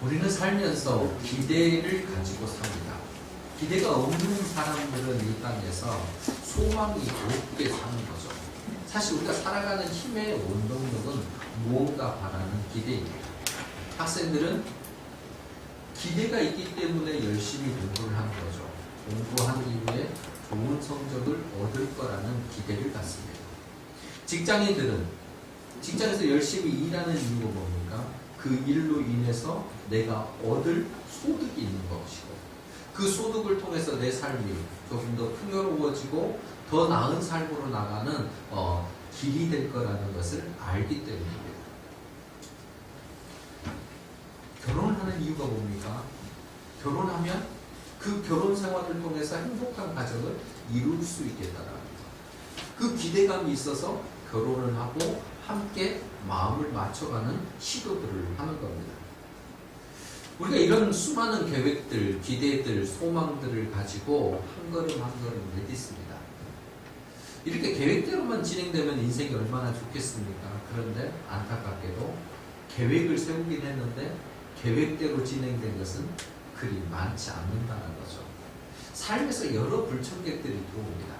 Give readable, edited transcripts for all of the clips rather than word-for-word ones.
우리는 살면서 기대를 가지고 삽니다. 기대가 없는 사람들은 이 땅에서 소망이 없게 사는 거죠. 사실 우리가 살아가는 힘의 원동력은 무언가 바라는 기대입니다. 학생들은 기대가 있기 때문에 열심히 공부를 하는 거죠. 공부한 이후에 좋은 성적을 얻을 거라는 기대를 갖습니다. 직장인들은 직장에서 열심히 일하는 이유가 뭡니까? 그 일로 인해서 내가 얻을 소득이 있는 것이고, 그 소득을 통해서 내 삶이 조금 더 풍요로워지고 더 나은 삶으로 나가는 길이 될 거라는 것을 알기 때문입니다. 결혼을 하는 이유가 뭡니까? 결혼하면 그 결혼 생활을 통해서 행복한 가정을 이룰 수 있겠다라는 것. 그 기대감이 있어서 결혼을 하고 함께 마음을 맞춰가는 시도들을 하는 겁니다. 우리가 이런 수많은 계획들, 기대들, 소망들을 가지고 한 걸음 한 걸음 내딛습니다. 이렇게 계획대로만 진행되면 인생이 얼마나 좋겠습니까? 그런데 안타깝게도 계획을 세우긴 했는데 계획대로 진행된 것은 그리 많지 않는다는 거죠. 삶에서 여러 불청객들이 들어옵니다.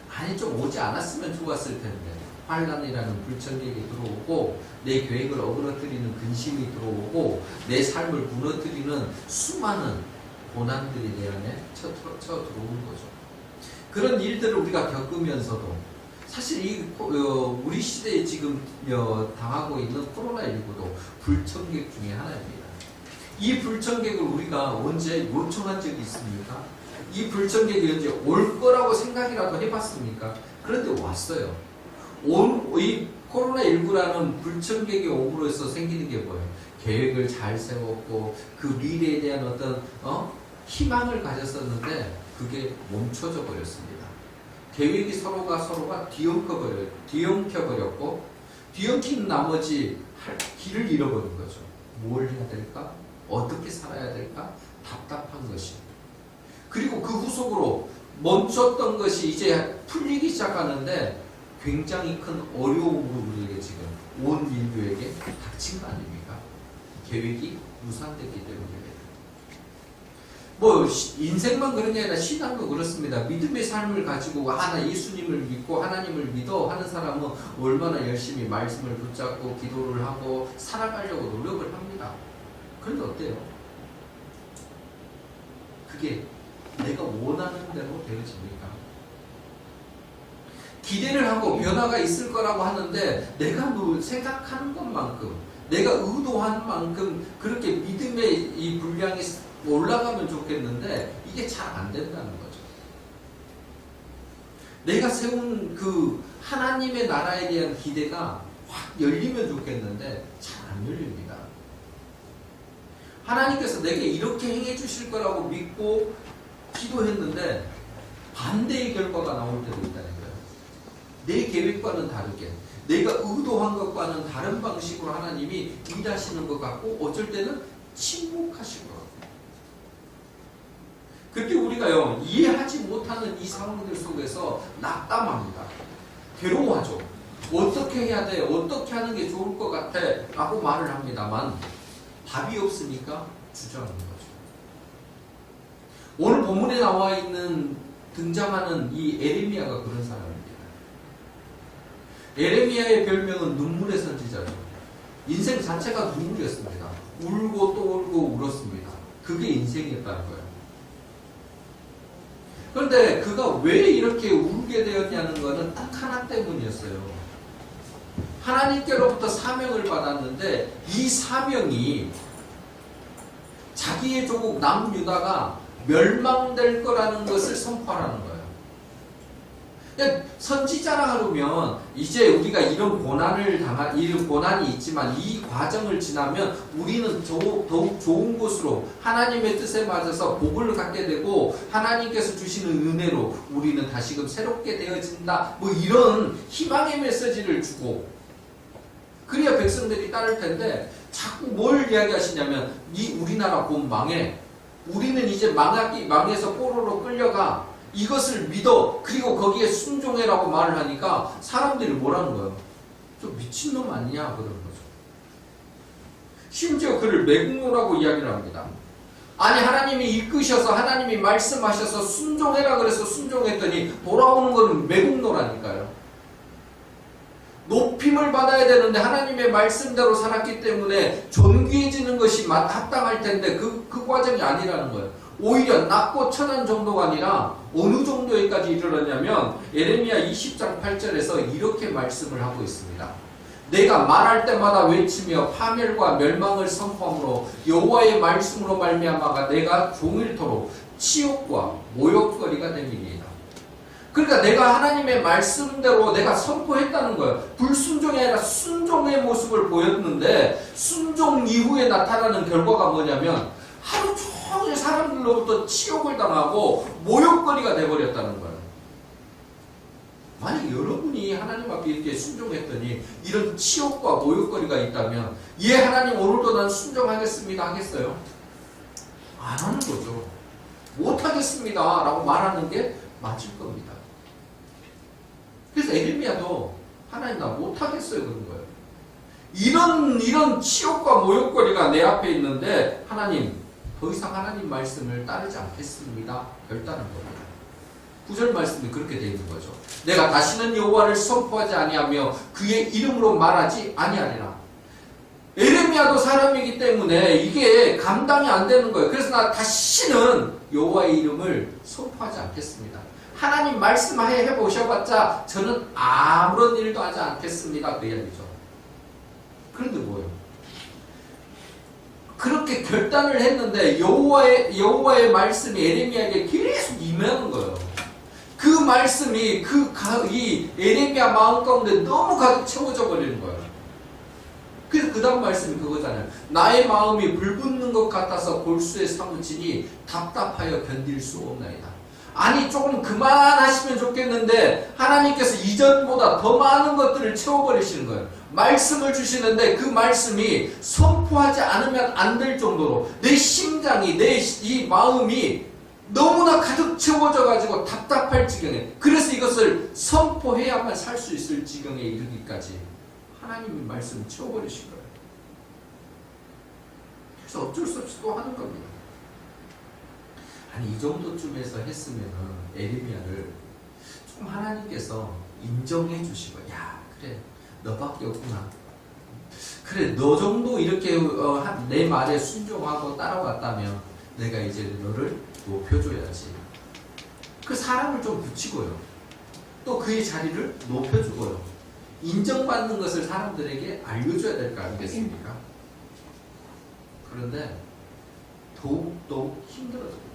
아니 좀 오지 않았으면 좋았을 텐데, 환란이라는 불청객이 들어오고 내 계획을 어그러뜨리는 근심이 들어오고 내 삶을 무너뜨리는 수많은 고난들이 내 안에 쳐 들어오는 거죠. 그런 일들을 우리가 겪으면서도 사실 우리 시대에 지금 당하고 있는 코로나19도 불청객 중에 하나입니다. 이 불청객을 우리가 언제 요청한 적이 있습니까? 이 불청객이 언제 올 거라고 생각이라도 해봤습니까? 그런데 왔어요. 이 코로나19라는 불청객이 옴으로써 생기는 게 뭐예요? 계획을 잘 세웠고 그 미래에 대한 어떤 희망을 가졌었는데 그게 멈춰져 버렸습니다. 계획이 서로가 뒤엉켜버렸고 뒤엉킨 나머지 할 길을 잃어버린 거죠. 뭘 해야 될까? 어떻게 살아야 될까? 답답한 것이. 그리고 그 후속으로 멈췄던 것이 이제 풀리기 시작하는데 굉장히 큰 어려움으로 우리에게 지금 온 인류에게 닥친 거 아닙니까? 계획이 무산됐기 때문입니다. 인생만 그런 게 아니라 신앙도 그렇습니다. 믿음의 삶을 가지고 나 예수님을 믿고 하나님을 믿어 하는 사람은 얼마나 열심히 말씀을 붙잡고 기도를 하고 살아가려고 노력을 합니다. 그런데 어때요? 그게 내가 원하는 대로 되어집니까? 기대를 하고 변화가 있을 거라고 하는데 내가 생각하는 것만큼 내가 의도한 만큼 그렇게 믿음의 이 분량이 올라가면 좋겠는데 이게 잘 안 된다는 거죠. 내가 세운 그 하나님의 나라에 대한 기대가 확 열리면 좋겠는데 잘 안 열립니다. 하나님께서 내게 이렇게 행해 주실 거라고 믿고 기도했는데 반대의 결과가 나올 때도 있다는 거예요. 내 계획과는 다르게 내가 의도한 것과는 다른 방식으로 하나님이 일하시는 것 같고 어쩔 때는 침묵하신 것 같아요. 그때 우리가요 이해하지 못하는 이 상황들 속에서 낙담합니다. 괴로워하죠. 어떻게 해야 돼? 어떻게 하는 게 좋을 것 같아? 라고 말을 합니다만 답이 없으니까 주저하는 거죠. 오늘 본문에 나와 있는 등장하는 이 에레미야가 그런 사람입니다. 에레미야의 별명은 눈물의 선지자죠. 인생 자체가 눈물이었습니다. 울고 또 울고 울었습니다. 그게 인생이었다는 거예요. 그런데 그가 왜 이렇게 울게 되었냐는 것은 딱 하나 때문이었어요. 하나님께로부터 사명을 받았는데 이 사명이 자기의 조국 남유다가 멸망될 거라는 것을 선포하라는 거예요. 선지자라 하면 이제 우리가 이런 고난이 있지만 이 과정을 지나면 우리는 더욱 좋은 곳으로 하나님의 뜻에 맞아서 복을 갖게 되고 하나님께서 주시는 은혜로 우리는 다시금 새롭게 되어진다. 이런 희망의 메시지를 주고 그래야 백성들이 따를 텐데 자꾸 뭘 이야기하시냐면 이 우리나라 곧 망해. 우리는 이제 망해서 포로로 끌려가. 이것을 믿어. 그리고 거기에 순종해라고 말을 하니까 사람들이 뭐라는 거예요? 저 미친놈 아니냐 그러는 거죠. 심지어 그를 매국노라고 이야기를 합니다. 아니 하나님이 이끄셔서 하나님이 말씀하셔서 순종해라 그래서 순종했더니 돌아오는 것은 매국노라니까요. 높임을 받아야 되는데 하나님의 말씀대로 살았기 때문에 존귀해지는 것이 합당할 텐데 그 과정이 아니라는 거예요. 오히려 낮고 천한 정도가 아니라 어느 정도에까지 이르렀냐면 예레미야 20장 8절에서 이렇게 말씀을 하고 있습니다. 내가 말할 때마다 외치며 파멸과 멸망을 선포함으로 여호와의 말씀으로 말미암아가 내가 종일토록 치욕과 모욕거리가 됨이니이다. 그러니까 내가 하나님의 말씀대로 내가 선포했다는 거예요. 불순종이 아니라 순종의 모습을 보였는데 순종 이후에 나타나는 결과가 뭐냐면 하루 종일 사람들로부터 치욕을 당하고 모욕거리가 돼버렸다는 거예요. 만약 여러분이 하나님 앞에 이렇게 순종했더니 이런 치욕과 모욕거리가 있다면 예 하나님 오늘도 난 순종하겠습니다 하겠어요? 안 하는 거죠. 못하겠습니다 라고 말하는 게 맞을 겁니다. 그래서 에레미야도 하나님 나 못하겠어요 그런 거예요. 이런 치욕과 모욕거리가 내 앞에 있는데 하나님 더 이상 하나님 말씀을 따르지 않겠습니다. 결단한 겁니다. 9절 말씀이 그렇게 되어 있는 거죠. 내가 다시는 여호와를 선포하지 아니하며 그의 이름으로 말하지 아니하리라. 에레미야도 사람이기 때문에 이게 감당이 안 되는 거예요. 그래서 나 다시는 여호와의 이름을 선포하지 않겠습니다. 하나님 말씀해 보셔봤자 저는 아무런 일도 하지 않겠습니다. 그 이야기죠. 그런데 뭐예요? 그렇게 결단을 했는데 여호와의 말씀이 에레미야에게 계속 임하는 거예요. 그 말씀이 이 에레미야 마음 가운데 너무 가득 채워져 버리는 거예요. 그래서 그 다음 말씀이 그거잖아요. 나의 마음이 불붙는 것 같아서 골수에 사무치니 답답하여 견딜 수 없나이다. 아니 조금 그만하시면 좋겠는데 하나님께서 이전보다 더 많은 것들을 채워버리시는 거예요. 말씀을 주시는데 그 말씀이 선포하지 않으면 안 될 정도로 내 심장이 이 마음이 너무나 가득 채워져 가지고 답답할 지경에, 그래서 이것을 선포해야만 살 수 있을 지경에 이르기까지 하나님의 말씀을 채워버리신 거예요. 그래서 어쩔 수 없이 또 하는 겁니다. 아니 이 정도쯤에서 했으면 에레미야를 좀 하나님께서 인정해 주시고 야 그래 너밖에 없구나. 그래 너 정도 이렇게 내 말에 순종하고 따라왔다면 내가 이제 너를 높여줘야지. 그 사람을 좀 붙이고요. 또 그의 자리를 높여주고요. 인정받는 것을 사람들에게 알려줘야 될 거 아니겠습니까? 그런데 더욱더 힘들어져요.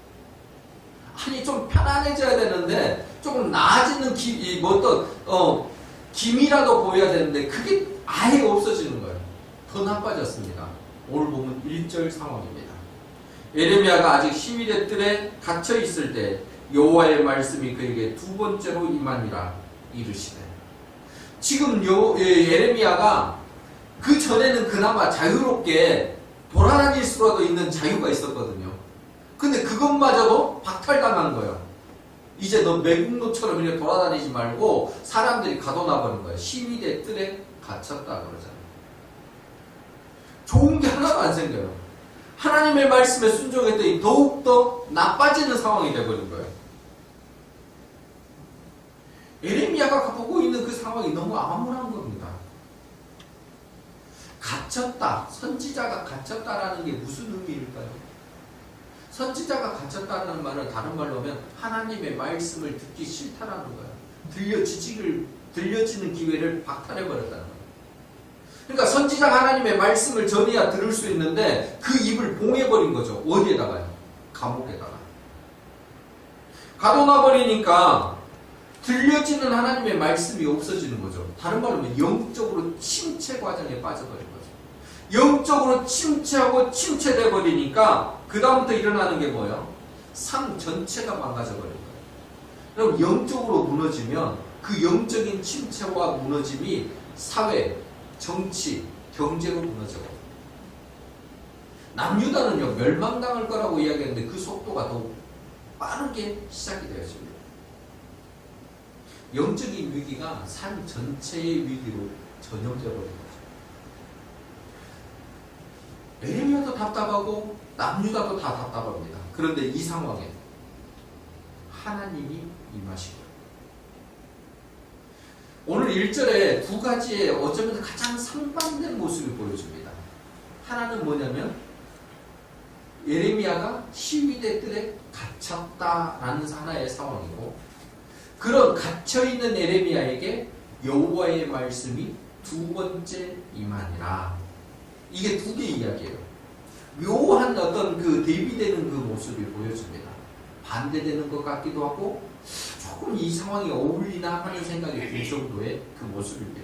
아니 좀 편안해져야 되는데 조금 나아지는 김이라도 보여야 되는데 그게 아예 없어지는 거예요. 더 나빠졌습니다. 오늘 보면 1절 상황입니다. 에레미야가 아직 시위대 뜰에 갇혀 있을 때 여호와의 말씀이 그에게 두 번째로 임하니라 이르시되. 지금 에레미야가 그 전에는 그나마 자유롭게 돌아다닐 수라도 있는 자유가 있었거든요. 근데 그것마저도 박탈당한 거예요. 이제 너 매국노처럼 이렇게 돌아다니지 말고 사람들이 가둬놔버린 거예요. 시위대 뜰에 갇혔다 그러잖아요. 좋은 게 하나도 안 생겨요. 하나님의 말씀에 순종했더니 더욱더 나빠지는 상황이 되어버린 거예요. 에레미야가 보고 있는 그 상황이 너무 암울한 겁니다. 갇혔다, 선지자가 갇혔다라는 게 무슨 의미일까요? 선지자가 갇혔다는 말은 다른 말로 하면 하나님의 말씀을 듣기 싫다라는 거예요. 들려지는 기회를 박탈해버렸다는 거예요. 그러니까 선지자가 하나님의 말씀을 전해야 들을 수 있는데 그 입을 봉해버린 거죠. 어디에다가요? 감옥에다가. 가둬놔버리니까 들려지는 하나님의 말씀이 없어지는 거죠. 다른 말로 하면 영적으로 침체 과정에 빠져버린 거죠. 영적으로 침체하고 침체돼 버리니까 그 다음부터 일어나는 게 뭐예요? 삶 전체가 망가져 버린 거예요. 그럼 영적으로 무너지면 그 영적인 침체와 무너짐이 사회, 정치, 경제로 무너져요. 남유다는요 멸망당할 거라고 이야기했는데 그 속도가 더 빠르게 시작이 되어집니다. 영적인 위기가 삶 전체의 위기로 전염되어 버린 거죠. 답답하고 남유다도 다 답답합니다. 그런데 이 상황에 하나님이 임하시고 오늘 1절에 두 가지의 어쩌면 가장 상반된 모습을 보여줍니다. 하나는 뭐냐면 예레미야가 시위대 뜰에 갇혔다라는 하나의 상황이고 그런 갇혀있는 예레미야에게 여호와의 말씀이 두 번째 임하니라. 이게 두 개의 이야기예요. 묘한 어떤 그 대비되는 그 모습을 보여줍니다. 반대되는 것 같기도 하고 조금 이 상황이 어울리나 하는 생각이 들 정도의 그 모습입니다.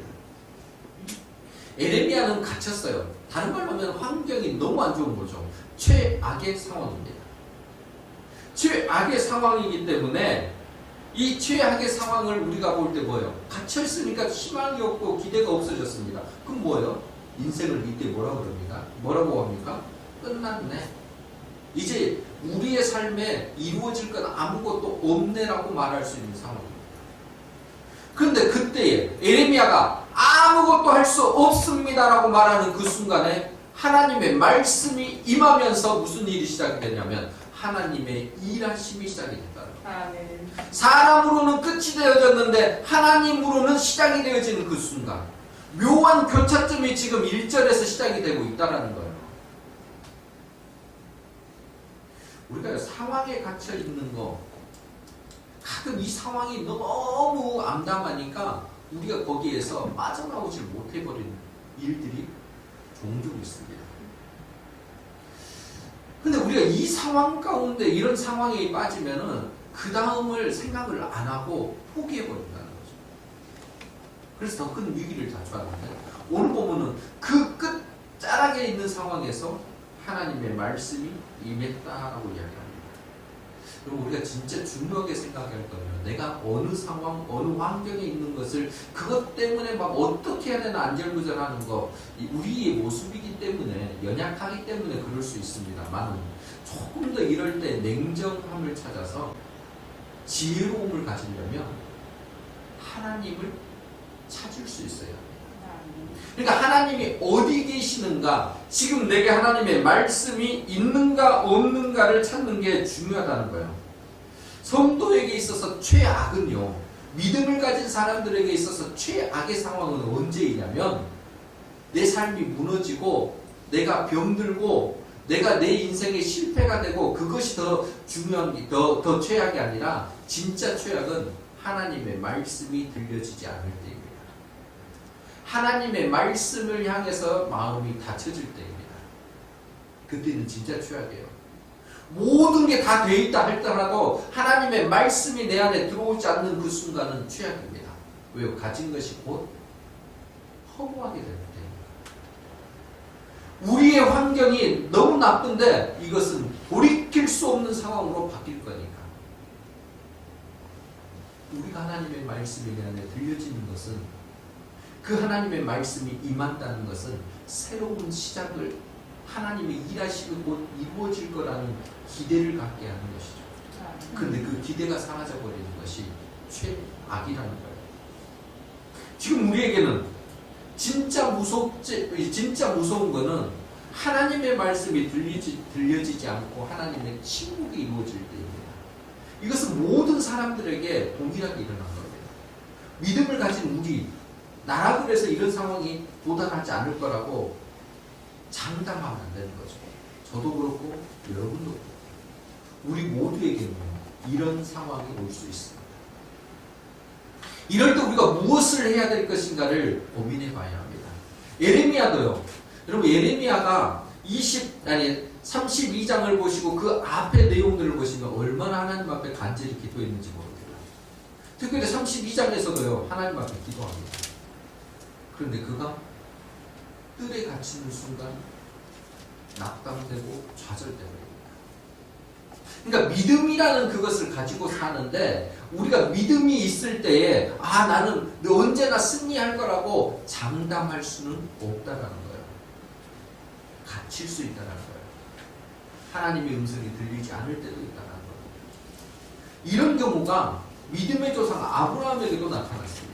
예레미야는 갇혔어요. 다른 말로 하면 환경이 너무 안 좋은 거죠. 최악의 상황입니다. 최악의 상황이기 때문에 이 최악의 상황을 우리가 볼 때 뭐예요? 갇혀있으니까 희망이 없고 기대가 없어졌습니다. 그럼 뭐예요? 인생을 이때 뭐라고 그럽니까? 뭐라고 합니까? 끝났네. 이제 우리의 삶에 이루어질 건 아무것도 없네라고 말할 수 있는 상황입니다. 그런데 그때에 예레미야가 아무것도 할 수 없습니다라고 말하는 그 순간에 하나님의 말씀이 임하면서 무슨 일이 시작이 되냐면 하나님의 일하심이 시작이 됐다는 거예요. 사람으로는 끝이 되어졌는데 하나님으로는 시작이 되어지는 그 순간 묘한 교차점이 지금 1절에서 시작이 되고 있다는 거예요. 우리가 상황에 갇혀 있는 거 가끔 이 상황이 너무 암담하니까 우리가 거기에서 빠져나오질 못해버리는 일들이 종종 있습니다. 근데 우리가 이 상황 가운데 이런 상황에 빠지면은 그 다음을 생각을 안 하고 포기해버린다는 거죠. 그래서 더 큰 위기를 자초하는데 오늘 보면은 그 끝자락에 있는 상황에서 하나님의 말씀이 임했다라고 이야기합니다. 그럼 우리가 진짜 중요하게 생각할 거면 내가 어느 상황, 어느 환경에 있는 것을 그것 때문에 막 어떻게 해야 되나 안절부절하는 거 우리의 모습이기 때문에 연약하기 때문에 그럴 수 있습니다만 조금 더 이럴 때 냉정함을 찾아서 지혜로움을 가지려면 하나님을 찾을 수 있어야 합니다. 그러니까 하나님이 어디 계시는가, 지금 내게 하나님의 말씀이 있는가 없는가를 찾는 게 중요하다는 거예요. 성도에게 있어서 최악은요, 믿음을 가진 사람들에게 있어서 최악의 상황은 언제이냐면 내 삶이 무너지고 내가 병들고 내가 내 인생의 실패가 되고 그것이 더 중요한 게 더 최악이 아니라 진짜 최악은 하나님의 말씀이 들려지지 않을 때입니다. 하나님의 말씀을 향해서 마음이 닫혀질 때입니다. 그때는 진짜 최악이에요. 모든 게 다 돼 있다 할지라도 하나님의 말씀이 내 안에 들어오지 않는 그 순간은 최악입니다. 왜요? 가진 것이 곧 허무하게 될 때입니다. 우리의 환경이 너무 나쁜데 이것은 돌이킬 수 없는 상황으로 바뀔 거니까. 우리가 하나님의 말씀이 내 안에 들려지는 것은 그 하나님의 말씀이 임한다는 것은 새로운 시작을 하나님의 일하시고 곧 이루어질 거라는 기대를 갖게 하는 것이죠. 그런데 그 기대가 사라져버리는 것이 최악이라는 거예요. 지금 우리에게는 진짜 무서운 거는 하나님의 말씀이 들려지지 않고 하나님의 침묵이 이루어질 때입니다. 이것은 모든 사람들에게 동일하게 일어난 겁니다. 믿음을 가진 우리 나라 그래서 이런 상황이 도달하지 않을 거라고 장담하면 안 되는 거죠. 저도 그렇고 여러분도 그렇고 우리 모두에게는 이런 상황이 올 수 있습니다. 이럴 때 우리가 무엇을 해야 될 것인가를 고민해 봐야 합니다. 예레미야도요. 여러분 예레미야가 32장을 보시고 그 앞에 내용들을 보시면 얼마나 하나님 앞에 간절히 기도했는지 모릅니다. 특별히 32장에서도요. 하나님 앞에 기도합니다. 그런데 그가 뜰에 갇히는 순간 낙담되고 좌절됩니다. 그러니까 믿음이라는 그것을 가지고 사는데 우리가 믿음이 있을 때에 나는 언제나 승리할 거라고 장담할 수는 없다라는 거예요. 갇힐 수 있다는 거예요. 하나님의 음성이 들리지 않을 때도 있다는 거예요. 이런 경우가 믿음의 조상 아브라함에게도 나타났습니다.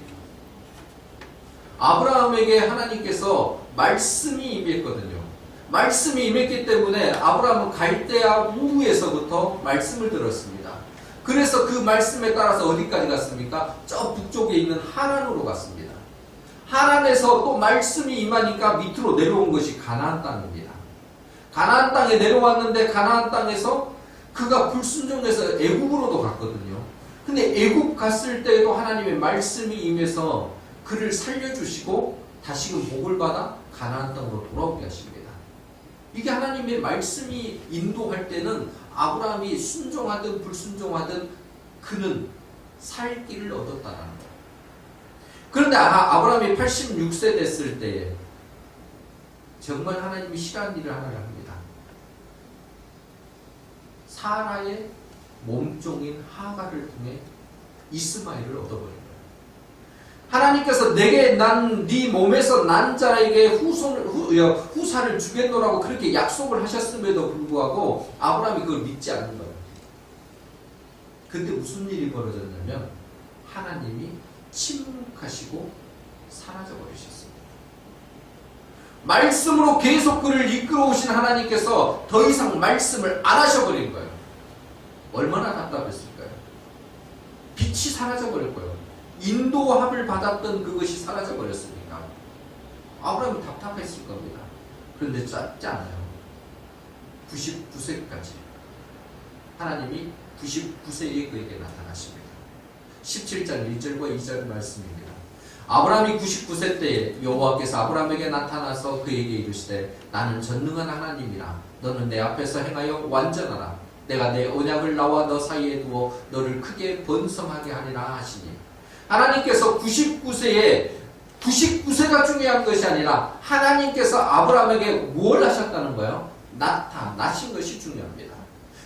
아브라함에게 하나님께서 말씀이 임했거든요. 말씀이 임했기 때문에 아브라함은 갈대아 우에서부터 말씀을 들었습니다. 그래서 그 말씀에 따라서 어디까지 갔습니까? 저 북쪽에 있는 하란으로 갔습니다. 하란에서 또 말씀이 임하니까 밑으로 내려온 것이 가나안 땅입니다. 가나안 땅에 내려왔는데 가나안 땅에서 그가 불순종해서 애굽으로도 갔거든요. 근데 애굽 갔을 때에도 하나님의 말씀이 임해서 그를 살려주시고 다시금 복을 받아 가나안 땅으로 돌아오게 하십니다. 이게 하나님의 말씀이 인도할 때는 아브라함이 순종하든 불순종하든 그는 살 길을 얻었다는 거예요. 그런데 아브라함이 86세 됐을 때에 정말 하나님이 싫어하는 일을 하나를 합니다. 사라의 몸종인 하갈을 통해 이스마엘을 얻어버린 거예요. 하나님께서 내게 네 몸에서 난 자에게 후사를 주겠노라고 그렇게 약속을 하셨음에도 불구하고 아브라함이 그걸 믿지 않는 거예요. 그때 무슨 일이 벌어졌냐면 하나님이 침묵하시고 사라져 버리셨습니다. 말씀으로 계속 그를 이끌어 오신 하나님께서 더 이상 말씀을 안 하셔버린 거예요. 얼마나 답답했을까요? 빛이 사라져 버릴 거예요. 인도함을 받았던 그것이 사라져 버렸으니까 아브라함은 답답했을 겁니다. 그런데 짧지 않아요. 99세까지 하나님이 99세에 그에게 나타나십니다. 17장 1절과 2절 말씀입니다. 아브라함이 99세 때에 여호와께서 아브라함에게 나타나서 그에게 이르시되 나는 전능한 하나님이라 너는 내 앞에서 행하여 완전하라. 내가 내 언약을 나와 너 사이에 두어 너를 크게 번성하게 하리라 하시니 하나님께서 99세가 중요한 것이 아니라 하나님께서 아브라함에게 뭘 하셨다는 거예요? 나타나신 것이 중요합니다.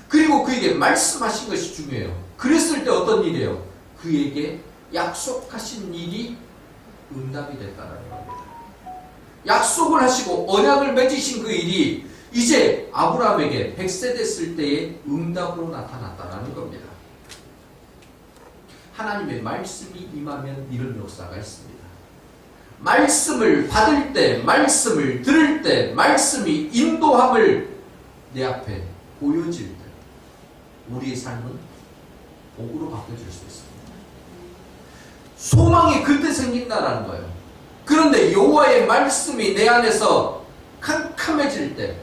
그리고 그에게 말씀하신 것이 중요해요. 그랬을 때 어떤 일이에요? 그에게 약속하신 일이 응답이 됐다는 겁니다. 약속을 하시고 언약을 맺으신 그 일이 이제 아브라함에게 100세 됐을 때의 응답으로 나타났다는 겁니다. 하나님의 말씀이 임하면 이런 역사가 있습니다. 말씀을 받을 때, 말씀을 들을 때, 말씀이 인도함을 내 앞에 보여질 때 우리의 삶은 복으로 바뀌어질 수 있습니다. 소망이 그때 생긴다는 거예요. 그런데 여호와의 말씀이 내 안에서 캄캄해질 때,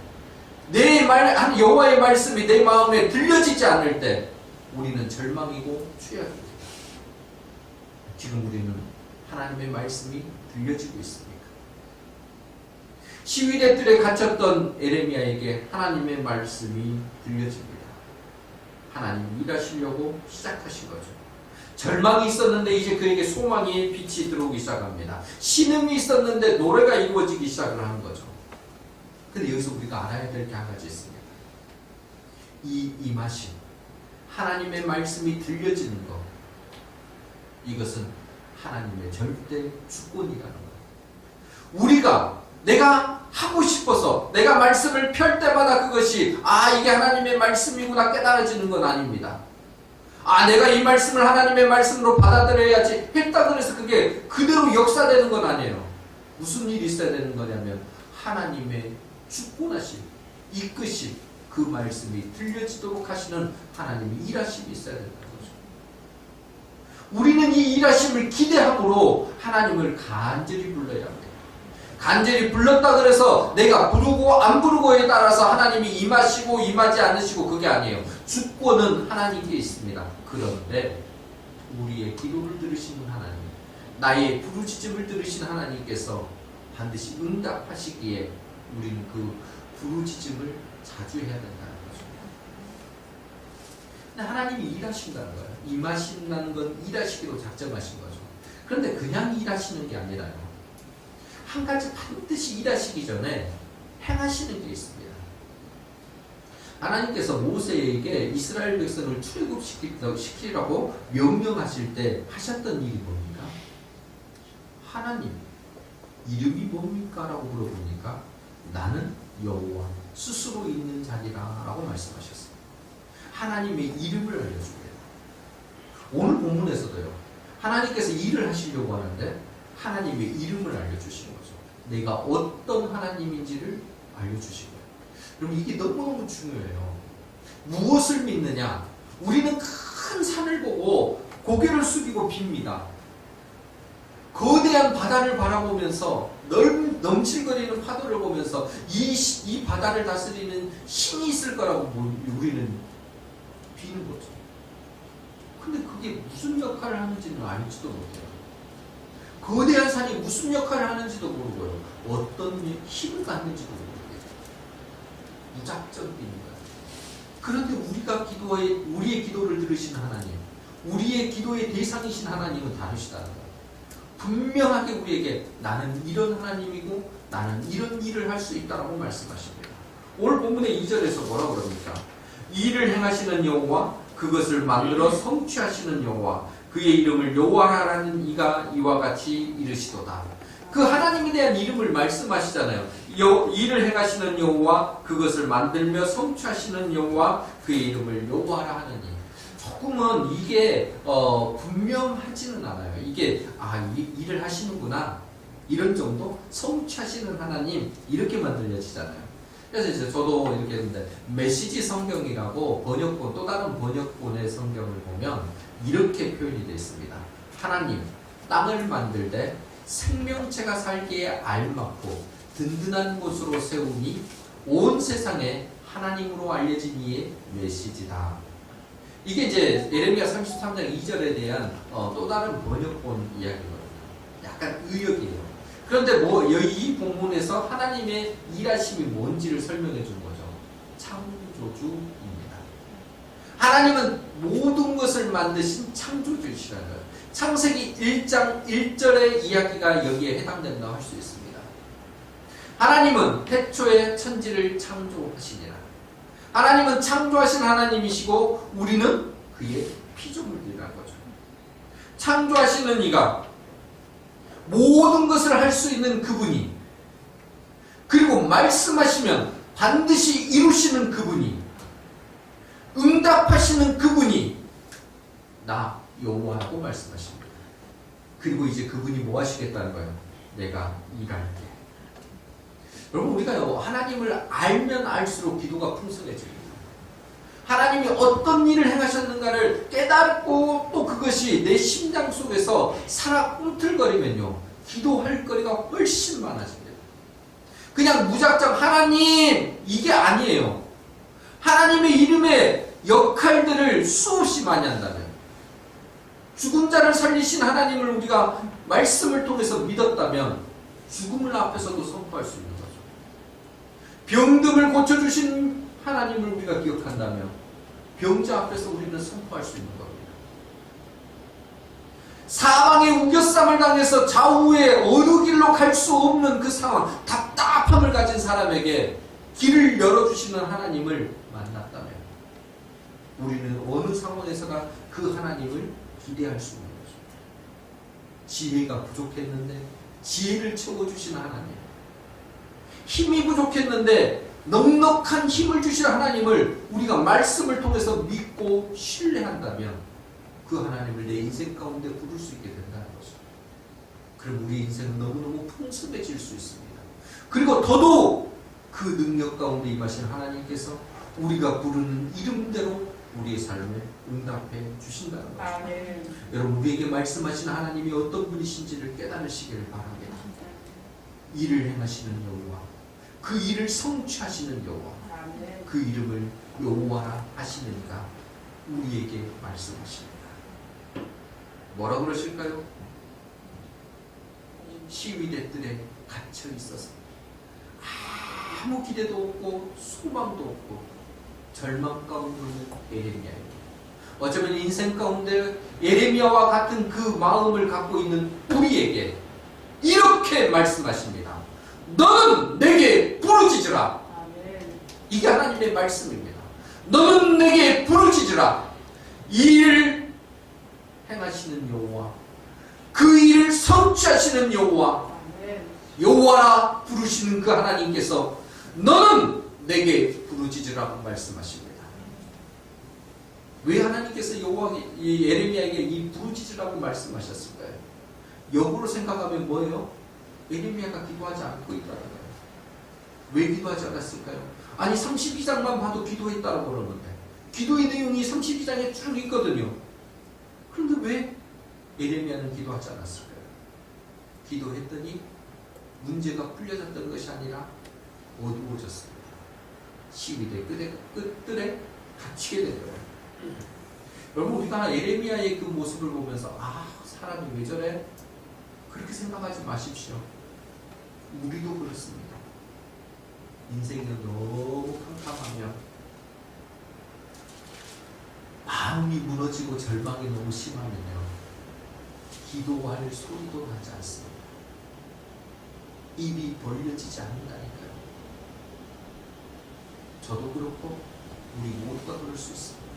여호와의 말씀이 내 마음에 들려지지 않을 때 우리는 절망이고 최악입니다. 지금 우리는 하나님의 말씀이 들려지고 있습니까? 시위대 뜰에 갇혔던 에레미야에게 하나님의 말씀이 들려집니다. 하나님이 일하시려고 시작하신 거죠. 절망이 있었는데 이제 그에게 소망의 빛이 들어오기 시작합니다. 신음이 있었는데 노래가 이루어지기 시작을 하는 거죠. 근데 여기서 우리가 알아야 될 게 한 가지 있습니다. 이 임하심, 하나님의 말씀이 들려지는 것, 이것은 하나님의 절대 주권이라는 거예요. 내가 하고 싶어서 내가 말씀을 펼 때마다 그것이 이게 하나님의 말씀이구나 깨달아지는 건 아닙니다. 내가 이 말씀을 하나님의 말씀으로 받아들여야지 했다 그래서 그게 그대로 역사되는 건 아니에요. 무슨 일이 있어야 되는 거냐면 하나님의 주권하심, 이끄심, 그 말씀이 들려지도록 하시는 하나님의 일하심이 있어야 된다는 거죠. 우리는 이 일하심을 기대함으로 하나님을 간절히 불러야 합니다. 간절히 불렀다 그래서 내가 부르고 안 부르고에 따라서 하나님이 임하시고 임하지 않으시고 그게 아니에요. 주권은 하나님께 있습니다. 그런데 우리의 기도를 들으시는 하나님, 나의 부르짖음을 들으신 하나님께서 반드시 응답하시기에 우리는 그 부르짖음을 자주 해야 된다는 거죠. 근데 하나님이 일하신다는 거예요. 임하신다는 건 일하시기로 작정하신 거죠. 그런데 그냥 일하시는 게 아니라요. 한 가지 반드시 일하시기 전에 행하시는 게 있습니다. 하나님께서 모세에게 이스라엘 백성을 출애굽시키라고 명령하실 때 하셨던 일이 뭡니까? 하나님, 이름이 뭡니까? 라고 물어보니까 나는 여호와 스스로 있는 자리라 라고 말씀하셨습니다. 하나님의 이름을 알려줍니다. 오늘 본문에서도요. 하나님께서 일을 하시려고 하는데 하나님의 이름을 알려주시는 거죠. 내가 어떤 하나님인지를 알려주시고요. 여러분 이게 너무너무 중요해요. 무엇을 믿느냐? 우리는 큰 산을 보고 고개를 숙이고 빕니다. 거대한 바다를 바라보면서 넘칠거리는 파도를 보면서 이 바다를 다스리는 신이 있을 거라고 우리는 비는 거죠. 근데 그게 무슨 역할을 하는지는 알지도 못해요. 거대한 산이 무슨 역할을 하는지도 모르고요. 어떤 힘을 갖는지도 모르고요. 무작정입니다. 그런데 우리의 기도를 들으시는 하나님, 우리의 기도의 대상이신 하나님은 다르시다는 거예요. 분명하게 우리에게 나는 이런 하나님이고 나는 이런 일을 할 수 있다라고 말씀하십니다. 오늘 본문의 2절에서 뭐라고 그럽니까? 일을 행하시는 여호와 그것을 만들어 성취하시는 여호와 그의 이름을 여호와라는 이가 이와 같이 이르시도다. 그 하나님에 대한 이름을 말씀하시잖아요. 일을 행하시는 여호와 그것을 만들며 성취하시는 여호와 그의 이름을 여호와라 하느니. 조금은 이게 분명하지는 않아요. 이게 일을 하시는구나 이런 정도, 성취하시는 하나님 이렇게만 들려지잖아요. 그래서 이제 저도 이렇게 했는데 메시지 성경이라고 번역본, 또 다른 번역본의 성경을 보면 이렇게 표현이 되어 있습니다. 하나님 땅을 만들 때 생명체가 살기에 알맞고 든든한 곳으로 세우니 온 세상에 하나님으로 알려진 이의 메시지다. 이게 이제 예레미야 33장 2절에 대한 또 다른 번역본 이야기거든요. 약간 의역이에요. 그런데 이 본문에서 하나님의 일하심이 뭔지를 설명해 준 거죠. 창조주입니다. 하나님은 모든 것을 만드신 창조주시라는 거예요. 창세기 1장 1절의 이야기가 여기에 해당된다고 할 수 있습니다. 하나님은 태초에 천지를 창조하시니라. 하나님은 창조하신 하나님이시고 우리는 그의 피조물들이라는 거죠. 창조하시는 이가 모든 것을 할 수 있는 그분이, 그리고 말씀하시면 반드시 이루시는 그분이, 응답하시는 그분이 나 여호와라고 말씀하십니다. 그리고 이제 그분이 뭐 하시겠다는 거예요? 내가 일할게. 여러분 우리가 하나님을 알면 알수록 기도가 풍성해집니다. 하나님이 어떤 일을 행하셨는가를 깨닫고 또 그것이 내 심장 속에서 살아 꿈틀거리면요 기도할 거리가 훨씬 많아집니다. 그냥 무작정 하나님 이게 아니에요. 하나님의 이름의 역할들을 수없이 많이 한다면, 죽은 자를 살리신 하나님을 우리가 말씀을 통해서 믿었다면 죽음을 앞에서도 선포할 수 있는 거죠. 병듦을 고쳐주신 하나님을 우리가 기억한다면 병자 앞에서 우리는 선포할 수 있는 겁니다. 사망의 우겨쌈을 당해서 좌우에 어느 길로 갈 수 없는 그 상황, 답답함을 가진 사람에게 길을 열어주시는 하나님을 만났다면 우리는 어느 상황에서나 그 하나님을 기대할 수 있는 거죠. 지혜가 부족했는데 지혜를 채워주시는 하나님, 힘이 부족했는데 넉넉한 힘을 주시는 하나님을 우리가 말씀을 통해서 믿고 신뢰한다면 그 하나님을 내 인생 가운데 부를 수 있게 된다는 거죠. 그럼 우리 인생은 너무너무 풍성해질 수 있습니다. 그리고 더더욱 그 능력 가운데 임하신 하나님께서 우리가 부르는 이름대로 우리의 삶을 응답해 주신다는 거죠. 아멘. 여러분 우리에게 말씀하신 하나님이 어떤 분이신지를 깨달으시기를 바랍니다. 일을 행하시는 여호와, 그 일을 성취하시는 여호와, 그 이름을 여호와라 하시니까 우리에게 말씀하십니다. 뭐라고 그러실까요? 시위대 뜰에 갇혀 있어서 아무 기대도 없고 소망도 없고 절망 가운데 있는 예레미야입니다. 어쩌면 인생 가운데 예레미야와 같은 그 마음을 갖고 있는 우리에게 이렇게 말씀하십니다. 너는 내게 부르짖으라. 이게 하나님의 말씀입니다. 너는 내게 부르짖으라. 이 일을 행하시는 여호와, 그 일을 성취하시는 여호와, 여호와라 부르시는 그 하나님께서 너는 내게 부르짖으라고 말씀하십니다. 왜 하나님께서 예레미야에게 이 부르짖으라고 말씀하셨을까요? 역으로 생각하면 뭐예요? 예레미야가 기도하지 않고 있다는 거예요. 왜 기도하지 않았을까요? 아니 32장만 봐도 기도했다라고 그러는데 기도의 내용이 32장에 쭉 있거든요. 그런데 왜 예레미야는 기도하지 않았을까요? 기도했더니 문제가 풀려졌던 것이 아니라 어두워졌습니다. 시위대 끝들에 갇히게 된 거예요. 여러분 우리가 예레미야의 그 모습을 보면서 사람이 왜 저래? 그렇게 생각하지 마십시오. 우리도 그렇습니다. 인생이 너무 캄캄하면 마음이 무너지고 절망이 너무 심하면요 기도할 소리도 나지 않습니다. 입이 벌려지지 않는다니까요. 저도 그렇고 우리 모두가 그럴 수 있습니다.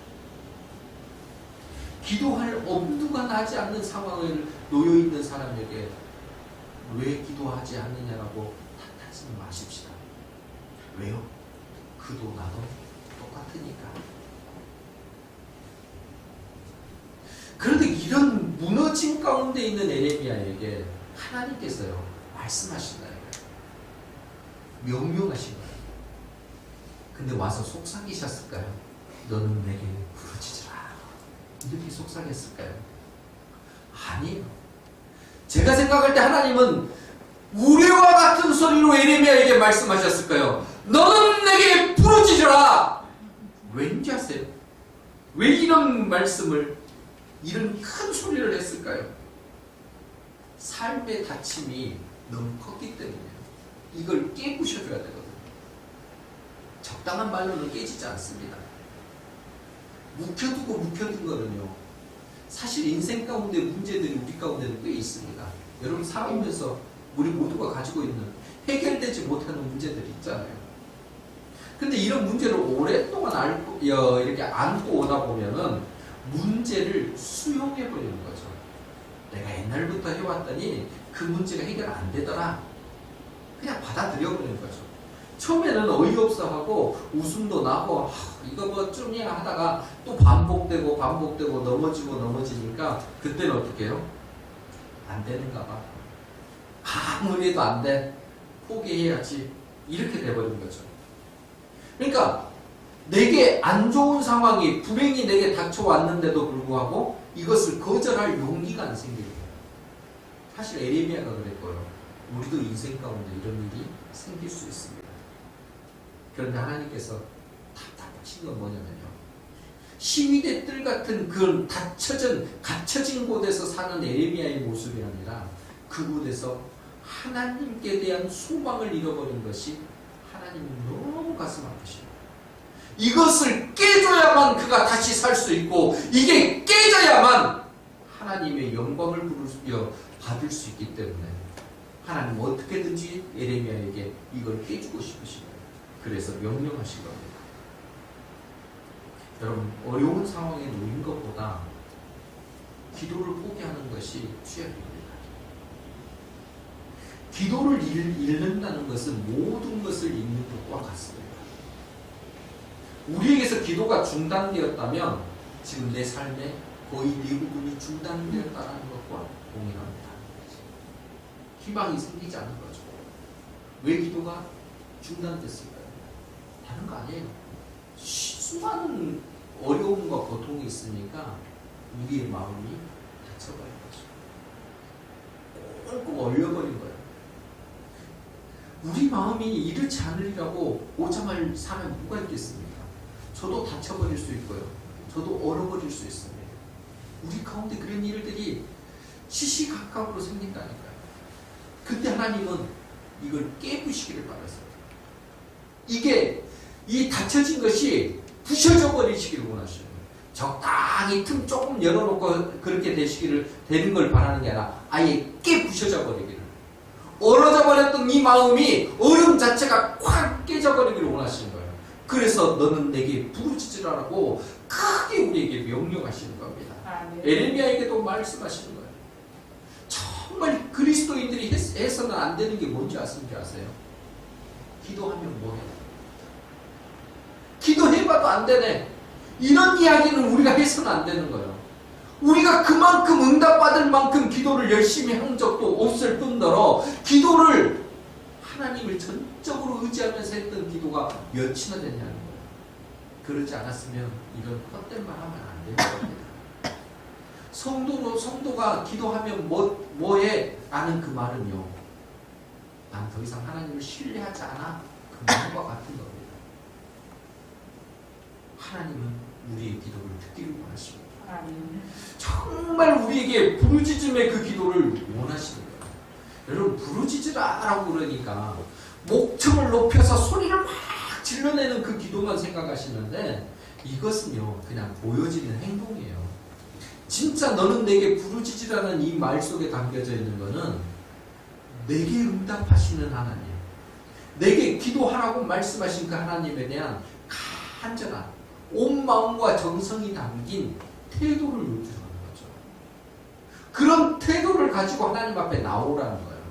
기도할 엄두가 나지 않는 상황을 놓여있는 사람에게 왜 기도하지 않느냐라고 탓하지 마십시다. 왜요? 그도 나도 똑같으니까. 그런데 이런 무너짐 가운데 있는 예레미야에게 하나님께서요 말씀하신다는 거예요. 명령하신 거예요. 근데 와서 속삭이셨을까요? 너는 내게 부르짖으라. 이렇게 속삭였을까요? 아니에요. 제가 생각할 때 하나님은 우레와 같은 소리로 예레미야에게 말씀하셨을까요? 너는 내게 부르짖으라. 왠지 아세요? 왜 이런 말씀을 이런 큰 소리를 했을까요? 삶의 다침이 너무 컸기 때문이에요. 이걸 깨부셔줘야 되거든요. 적당한 말로는 깨지지 않습니다. 묵혀둔 거는요. 사실 인생 가운데 문제들이 우리 가운데도 꽤 있습니다. 여러분 살아오면서 우리 모두가 가지고 있는 해결되지 못하는 문제들이 있잖아요. 근데 이런 문제를 오랫동안 이렇게 안고 오다 보면은 문제를 수용해 버리는 거죠. 내가 옛날부터 해왔더니 그 문제가 해결 안 되더라. 그냥 받아들여 버리는 거죠. 처음에는 어이없어 하고 웃음도 나고 이거 뭐 좀이야 하다가 또 반복되고 넘어지니까 그때는 어떻게 해요? 안 되는가 봐. 아무리 해도 안 돼. 포기해야지. 이렇게 돼버린 거죠. 그러니까 내게 안 좋은 상황이 불행이 내게 닥쳐왔는데도 불구하고 이것을 거절할 용기가 안 생기는 거예요. 사실 예레미야가 그랬고요. 우리도 인생 가운데 이런 일이 생길 수 있습니다. 그런데 하나님께서 답답하신 건 뭐냐면요. 시위대 뜰 같은 그런 갇혀진 곳에서 사는 예레미야의 모습이 아니라 그곳에서 하나님께 대한 소망을 잃어버린 것이 하나님이 너무 가슴 아프십니다. 이것을 깨줘야만 그가 다시 살 수 있고 이게 깨져야만 하나님의 영광을 받을 수 있기 때문에 하나님은 어떻게든지 예레미야에게 이걸 깨주고 싶으신 거예요. 그래서 명령하신 겁니다. 여러분 어려운 상황에 놓인 것보다 기도를 포기하는 것이 취약입니다. 기도를 잃는다는 것은 모든 것을 잃는 것과 같습니다. 우리에게서 기도가 중단되었다면 지금 내 삶의 거의 대부분이 중단되었다는 것과 동일합니다. 희망이 생기지 않은 거죠. 왜 기도가 중단됐을까요? 다른 거 아니에요. 수많은 어려움과 고통이 있으니까 우리의 마음이 닫혀버린 거죠. 꽁꽁 얼려버린 거예요. 우리 마음이 이렇지 않으리라고 오장을 사면 누가 있겠습니까? 저도 닫혀버릴 수 있고요. 저도 얼어버릴 수 있습니다. 우리 가운데 그런 일들이 시시각각으로 생긴다니까요. 근데 하나님은 이걸 깨부시기를 바랐어요. 이 닫혀진 것이 부셔져 버리시기를 원하시는 거예요. 적당히 틈 조금 열어놓고 그렇게 되는 걸 바라는 게 아니라 아예 깨부셔져 버리기를. 얼어져 버렸던 이 마음이 얼음 자체가 콱 깨져 버리기를 원하시는 거예요. 그래서 너는 내게 부르짖으라고 크게 우리에게 명령하시는 겁니다. 예레미야에게도 말씀하시는 거예요. 정말 그리스도인들이 해서는 안 되는 게 뭔지 아세요? 기도하면 뭐해요? 기도해봐도 안 되네. 이런 이야기는 우리가 해서는 안 되는 거예요. 우리가 그만큼 응답받을 만큼 기도를 열심히 한 적도 없을 뿐더러 기도를 하나님을 전적으로 의지하면서 했던 기도가 몇이나 됐냐는 거예요. 그러지 않았으면 이런 헛된 말 하면 안 되는 겁니다. 성도가 기도하면 뭐해? 라는 그 말은요, 난 더 이상 하나님을 신뢰하지 않아. 그 말과 같은 겁니다. 하나님은 우리의 기도를 듣기를 원하십니다. 정말 우리에게 부르짖음의 그 기도를 원하시는 거예요. 여러분, 부르짖으라라고 그러니까 목청을 높여서 소리를 막 질러내는 그 기도만 생각하시는데, 이것은요 그냥 보여지는 행동이에요. 진짜 너는 내게 부르짖으라는 이 말 속에 담겨져 있는 거는 내게 응답하시는 하나님, 내게 기도하라고 말씀하신 그 하나님에 대한 간절한 온 마음과 정성이 담긴 태도를 요구하는 거죠. 그런 태도를 가지고 하나님 앞에 나오라는 거예요.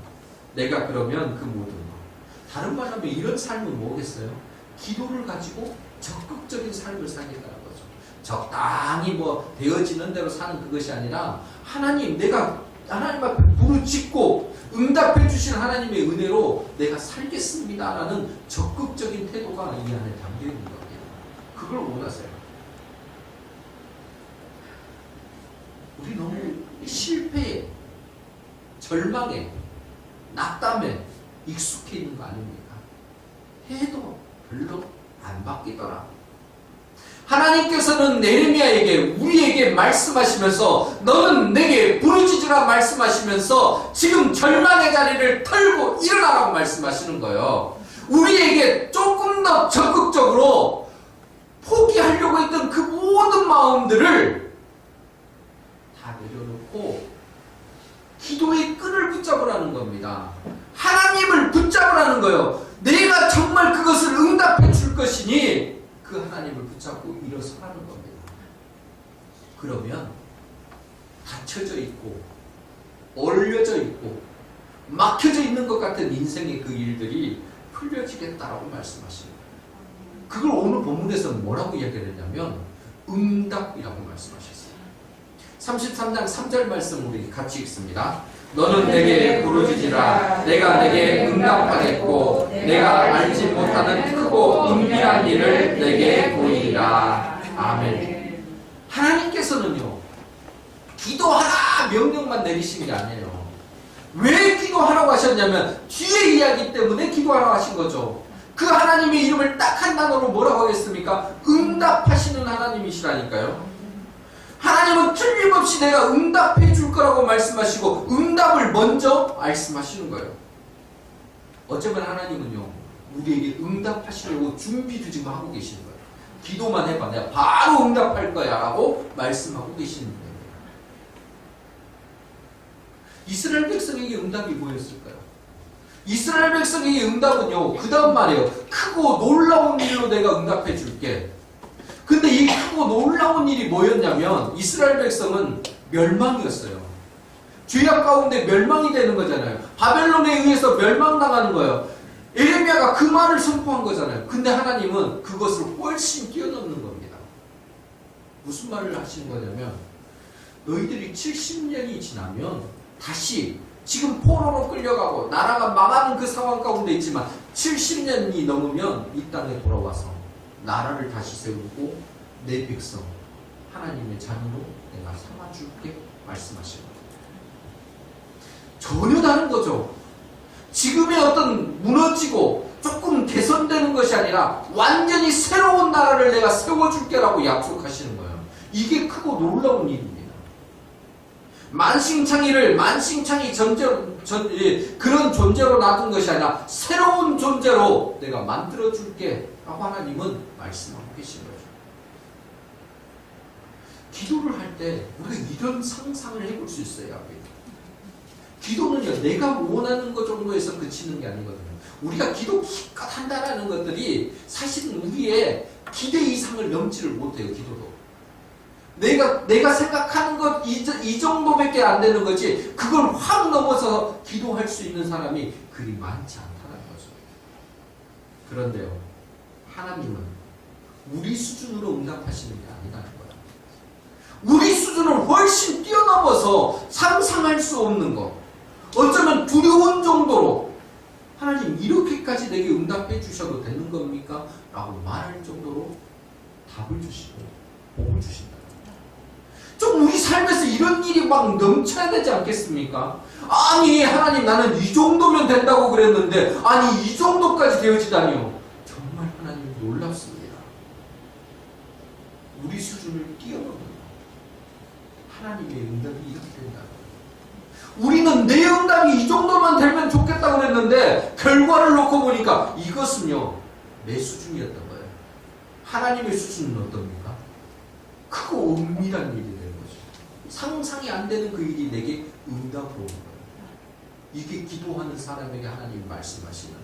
내가 그러면 그 모든 것, 다른 말로 하면 이런 삶은 뭐겠어요? 기도를 가지고 적극적인 삶을 살겠다는 거죠. 적당히 되어지는 대로 사는 그것이 아니라, 하나님, 내가 하나님 앞에 부르짖고 응답해 주신 하나님의 은혜로 내가 살겠습니다라는 적극적인 태도가 이 안에 담겨 있는 겁니다. 그걸 원하세요. 우리 너무 실패에, 절망에, 낙담에 익숙해 있는 거 아닙니까? 해도 별로 안 바뀌더라. 하나님께서는 예레미야에게, 우리에게 말씀하시면서 너는 내게 부르짖으라 말씀하시면서 지금 절망의 자리를 털고 일어나라고 말씀하시는 거예요. 우리에게 조금 더 적극적으로 포기하려고 했던 그 모든 마음들을 다 내려놓고 기도의 끈을 붙잡으라는 겁니다. 하나님을 붙잡으라는 거예요. 내가 정말 그것을 응답해 줄 것이니 그 하나님을 붙잡고 일어서라는 겁니다. 그러면 닫혀져 있고 얼려져 있고 막혀져 있는 것 같은 인생의 그 일들이 풀려지겠다라고 말씀하십니다. 그걸 오늘 본문에서는 뭐라고 이야기를 했냐면 응답이라고 말씀하셨어요. 33장 3절 말씀 우리 같이 읽습니다. 너는 내게 부르짖으라. 내가 내게 응답하겠고 내가 알지 못하는 크고 은밀한 일을 내게 보이리라. 아멘. 하나님께서는요, 기도하라 명령만 내리신 게 아니에요. 왜 기도하라고 하셨냐면 뒤에 이야기 때문에 기도하라고 하신 거죠. 그 하나님의 이름을 딱 한 단어로 뭐라고 하겠습니까? 응답하시는 하나님이시라니까요. 하나님은 틀림없이 내가 응답해 줄 거라고 말씀하시고 응답을 먼저 말씀하시는 거예요. 어쩌면 하나님은요, 우리에게 응답하시려고 준비도 지금 하고 계시는 거예요. 기도만 해봐, 내가 바로 응답할 거야 라고 말씀하고 계시는 거예요. 이스라엘 백성에게 응답이 뭐였을까요? 이스라엘 백성에게 응답은요, 그 다음 말이에요. 크고 놀라운 일로 내가 응답해 줄게. 근데 이 크고 놀라운 일이 뭐였냐면 이스라엘 백성은 멸망이었어요. 죄악 가운데 멸망이 되는 거잖아요. 바벨론에 의해서 멸망당하는 거예요. 예레미야가 그 말을 선포한 거잖아요. 근데 하나님은 그것을 훨씬 뛰어넘는 겁니다. 무슨 말을 하시는 거냐면 너희들이 70년이 지나면 다시 지금 포로로 끌려가고 나라가 망하는 그 상황 가운데 있지만 70년이 넘으면 이 땅에 돌아와서 나라를 다시 세우고 내 백성 하나님의 자녀로 내가 삼아줄게 말씀하시는 거예요. 전혀 다른 거죠. 지금의 어떤 무너지고 조금 개선되는 것이 아니라 완전히 새로운 나라를 내가 세워줄게라고 약속하시는 거예요. 이게 크고 놀라운 일입니다. 만신창이를 만신창이 그런 존재로 놔둔 것이 아니라 새로운 존재로 내가 만들어줄게 라고 하나님은 말씀하고 계신 거죠. 기도를 할 때 우리가 이런 상상을 해볼 수 있어야 합니다. 기도는요, 내가 원하는 것 정도에서 그치는 게 아니거든요. 우리가 기도 기껏 한다라는 것들이 사실은 우리의 기대 이상을 넘지를 못해요. 기도도 내가 생각하는 것 이 정도밖에 안 되는 거지, 그걸 확 넘어서 기도할 수 있는 사람이 그리 많지 않다는 거죠. 그런데요, 하나님은 우리 수준으로 응답하시는 게 아니라는 거예요. 우리 수준을 훨씬 뛰어넘어서 상상할 수 없는 것, 어쩌면 두려운 정도로 하나님 이렇게까지 내게 응답해 주셔도 되는 겁니까? 라고 말할 정도로 답을 주시고 복을 주신다. 좀 우리 삶에서 이런 일이 막 넘쳐야 되지 않겠습니까? 아니 하나님 나는 이 정도면 된다고 그랬는데 아니 이 정도까지 되어지다니요. 정말 하나님 놀랍습니다. 우리 수준을 뛰어넘는 하나님의 응답이 이렇게 된다. 우리는 내 응답이 이 정도만 되면 좋겠다고 그랬는데 결과를 놓고 보니까 이것은요 내 수준이었던 거예요. 하나님의 수준은 어떻습니까? 크고 은밀한 일이 되는 거죠. 상상이 안 되는 그 일이 내게 응답으로 오는 거예요. 이게 기도하는 사람에게 하나님이 말씀하시는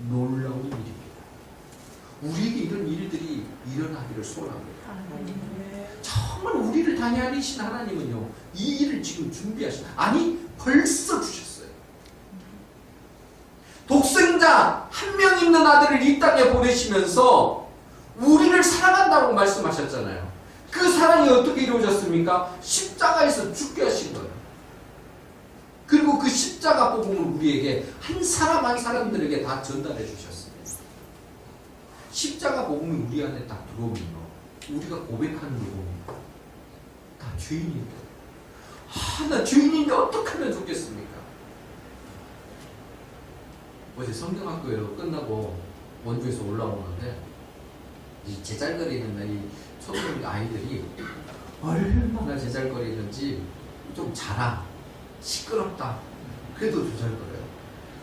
놀라운 일입니다. 우리에게 이런 일들이 일어나기를 소원합니다. 정말 우리를 다니시는 하나님은요 이 일을 지금 준비하신 아니 벌써 주셨어요. 독생자 한 명 있는 아들을 이 땅에 보내시면서 우리를 사랑한다고 말씀하셨잖아요. 그 사랑이 어떻게 이루어졌습니까? 십자가에서 죽게 하신 거예요. 그리고 그 십자가 복음을 우리에게 한 사람 한 사람들에게 다 전달해 주셨습니다. 십자가 복음이 우리 안에 딱 들어오면요 우리가 고백하는 거 봅니다. 다 죄인인데 나 죄인인데 어떻게 하면 좋겠습니까? 어제 성경학교로 끝나고 원주에서 올라오는데 이 제잘거리는 이 초등 아이들이 얼마나 제잘거리는지 좀 자라 시끄럽다 그래도 조잘거려요.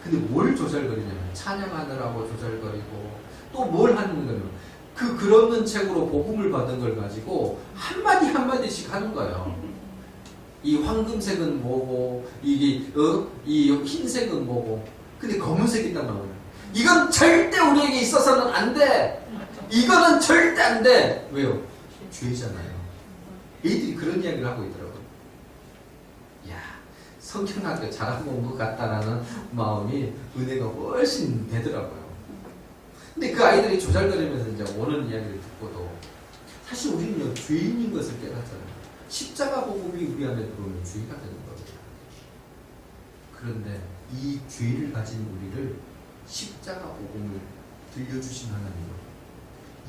근데 뭘 조잘거리냐면 찬양하느라고 조잘거리고 또 뭘 하는 거냐면 그 그러는 책으로 복음을 받은 걸 가지고 한마디 한마디씩 하는 거예요. 이 황금색은 뭐고 이 흰색은 뭐고 근데 검은색이 딱 나오네요. 이건 절대 우리에게 있어서는 안 돼. 이거는 절대 안 돼. 왜요? 죄잖아요. 애들이 그런 이야기를 하고 있더라고요. 야, 성경학교 잘하고 온 것 같다라는 마음이 은혜가 훨씬 되더라고요. 근데 그 아이들이 조잘거리면서 이제 오는 이야기를 듣고도 사실 우리는 죄인인 것을 깨닫잖아요. 십자가 복음이 우리 안에 들어오면 죄가 되는 겁니다. 그런데 이 죄를 가진 우리를 십자가 복음을 들려주신 하나님은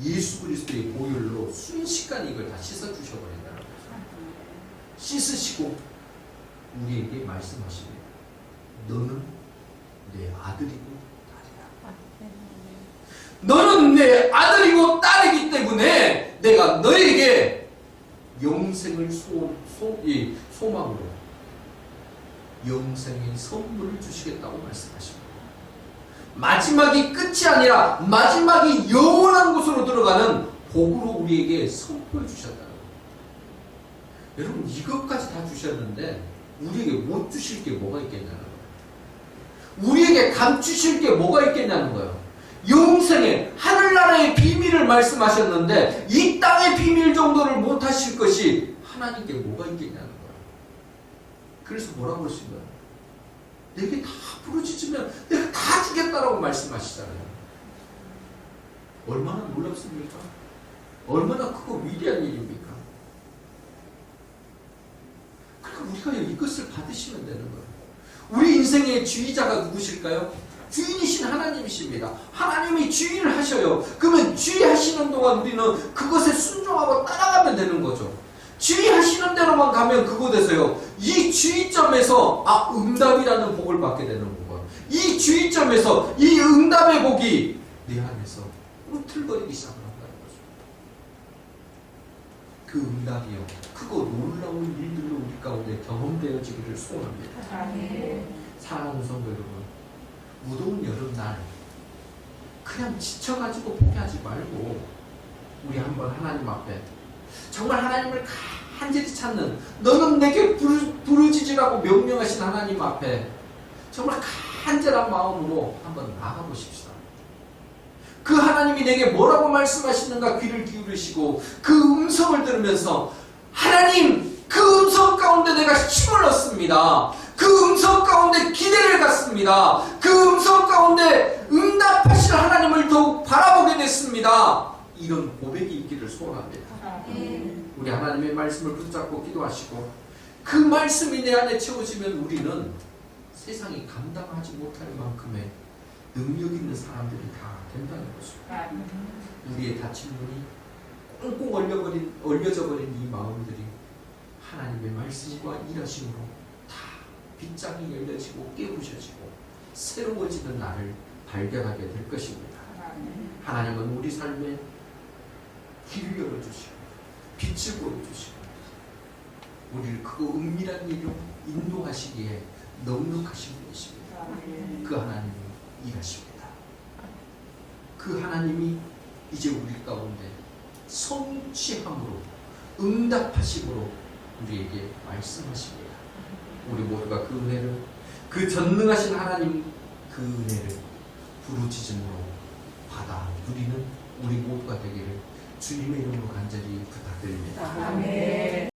예수 그리스도의 보혈로 순식간에 이걸 다 씻어주셔버린다는 거죠. 씻으시고 우리에게 말씀하시고 너는 내 아들이고 너는 내 아들이고 딸이기 때문에 내가 너에게 영생을 소망으로 영생의 선물을 주시겠다고 말씀하십니다. 마지막이 끝이 아니라 마지막이 영원한 곳으로 들어가는 복으로 우리에게 선포해 주셨다는 거예요. 여러분 이것까지 다 주셨는데 우리에게 못 주실 게 뭐가 있겠냐는 거예요. 우리에게 감추실 게 뭐가 있겠냐는 거예요. 영생의 하늘나라의 비밀을 말씀하셨는데 이 땅의 비밀 정도를 못하실 것이 하나님께 뭐가 있겠냐는 거예요. 그래서 뭐라고 그러신 거예요? 내게 다 부르짖으면 내가 다 주겠다라고 말씀하시잖아요. 얼마나 놀랍습니까? 얼마나 크고 위대한 일입니까? 그러니까 우리가 이것을 받으시면 되는 거예요. 우리 인생의 주의자가 누구실까요? 주인이신 하나님이십니다. 하나님이 주인을 하셔요. 그러면 주의하시는 동안 우리는 그것에 순종하고 따라가면 되는 거죠. 주의하시는 대로만 가면 그곳에서요. 이 주의점에서 응답이라는 복을 받게 되는 거고요. 이 주의점에서 이 응답의 복이 내 안에서 꿈틀거리기 시작한다는 거죠. 그 응답이요. 크고 놀라운 일들로 우리 가운데 경험되어지기를 소원합니다. 사랑하는 성도 여러분. 무더운 여름날 그냥 지쳐가지고 포기하지 말고 우리 한번 하나님 앞에 정말 하나님을 간절히 찾는 너는 내게 부르짖으라고 명령하신 하나님 앞에 정말 간절한 마음으로 한번 나가보십시다. 그 하나님이 내게 뭐라고 말씀하시는가 귀를 기울이시고 그 음성을 들으면서 하나님 그 음성 가운데 내가 힘을 얻습니다. 그 음성 가운데 기대를 갖습니다. 그 음성 가운데 응답하실 하나님을 더욱 바라보게 됐습니다. 이런 고백이 있기를 소원합니다. 우리 하나님의 말씀을 붙잡고 기도하시고 그 말씀이 내 안에 채워지면 우리는 세상이 감당하지 못할 만큼의 능력 있는 사람들이 다 된다는 것입니다. 우리의 닫힌 문이 꽁꽁 얼려져 버린 이 마음들이 하나님의 말씀과 일하심으로 다 빗장이 열려지고 깨부셔지고 새로워지는 날을 발견하게 될 것입니다. 하나님은 우리 삶에 길을 열어주시고 빛을 보여주시고 우리를 그 은밀한 일로 인도하시기에 넉넉하신 분이십니다. 그 하나님이 일하십니다. 그 하나님이 이제 우리 가운데 성취함으로 응답하심으로 우리에게 말씀하십니다. 우리 모두가 그 은혜를, 그 전능하신 하나님 그 은혜를 부르짖음으로 받아 누리는 우리 모두가 되기를 주님의 이름으로 간절히 부탁드립니다. 아멘.